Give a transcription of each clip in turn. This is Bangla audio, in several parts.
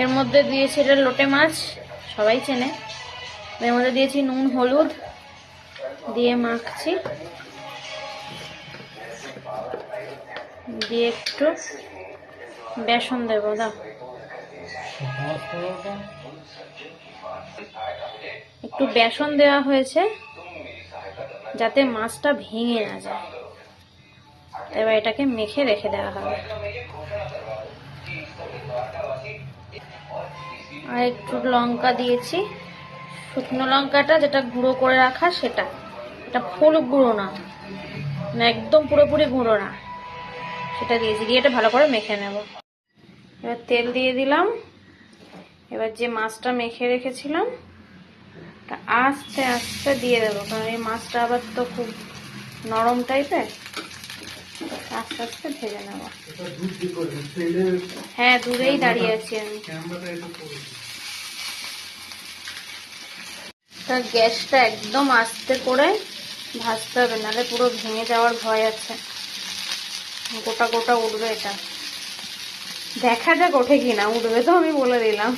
এর মধ্যে দিয়েছি এটা লোটে মাছ, সবাই চেনে। এর মধ্যে দিয়েছি নুন হলুদ দিয়ে মাখছি, দিয়ে একটু বেসন দেবো। দাও, একটু বেসন দেওয়া হয়েছে যাতে মাছটা ভেঙে না যায়। এবার এটাকে মেখে রেখে দেওয়া হবে। আর একটু লঙ্কা দিয়েছি, শুকনো লঙ্কাটা যেটা গুঁড়ো করে রাখা সেটা, এটা ফুল গুঁড়ো না, একদম পুরোপুরি গুঁড়ো না, সেটা দিয়েছি। দিয়ে এটা ভালো করে মেখে নেব। এবার তেল দিয়ে দিলাম। এবার যে মাছটা মেখে রেখেছিলাম আস্তে আস্তে দিয়ে দেবো, কারণ এই মাছটা আবার তো খুব নরম টাইপের, আস্তে আস্তে ভেজে নেব। হ্যাঁ, দূরেই দাঁড়িয়ে আছি আমি। তার গ্যাসটা একদম আস্তে করে ভাজতে হবে, নাহলে পুরো ভেঙে যাওয়ার ভয় আছে, গোটা গোটা উঠবে। এটা দেখা যাক ওঠে কিনা, উঠবে তো আমি বলে দিলাম।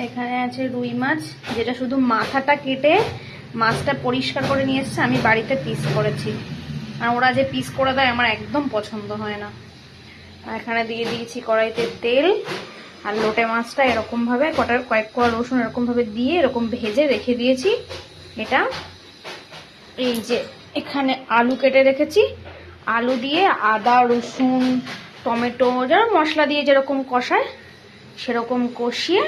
এখানে আছে রুই মাছ, যেটা শুধু মাথাটা কেটে মাছটা পরিষ্কার করে নিয়ে এসছে, আমি বাড়িতে পিস করেছি। আর ওরা যে পিস করে দেয় আমার একদম পছন্দ হয় না। এখানে দিয়ে দিয়েছি কড়াইতে তেল, আর লোটে মাছটা এরকমভাবে কয়েক কোয়া রসুন এরকমভাবে দিয়ে এরকম ভেজে রেখে দিয়েছি। এটা এই যে এখানে আলু কেটে রেখেছি, আলু দিয়ে আদা রসুন টমেটো যারা মশলা দিয়ে যেরকম কষায় সেরকম কষিয়ে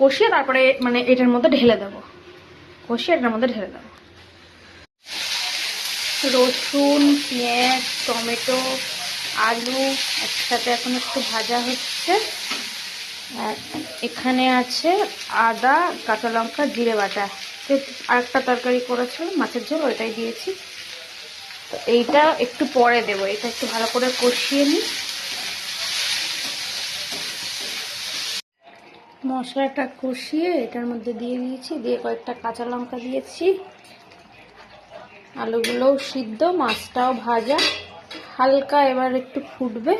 কষিয়ে তারপরে মানে এটার মধ্যে ঢেলে দেবো, কষিয়ে এটার মধ্যে ঢেলে দেবো। রসুন পেঁয়াজ টমেটো আলু একসাথে এখন একটু ভাজা হচ্ছে। আর এখানে আছে আদা কাঁচা লঙ্কা জিরে বাটা, আরেকটা তরকারি করেছিল মাছের ঝোল, ওইটাই দিয়েছি। তো এইটা একটু পরে দেবো, এটা একটু ভালো করে কষিয়ে নিই। মশলাটা কষিয়ে এটার মধ্যে দিয়ে দিয়েছি, দিয়ে কয়েকটা কাঁচা লঙ্কা দিয়েছি। আলুগুলোও সিদ্ধ, মাছটাও ভাজা, হালকা এবার একটু ফুটবে।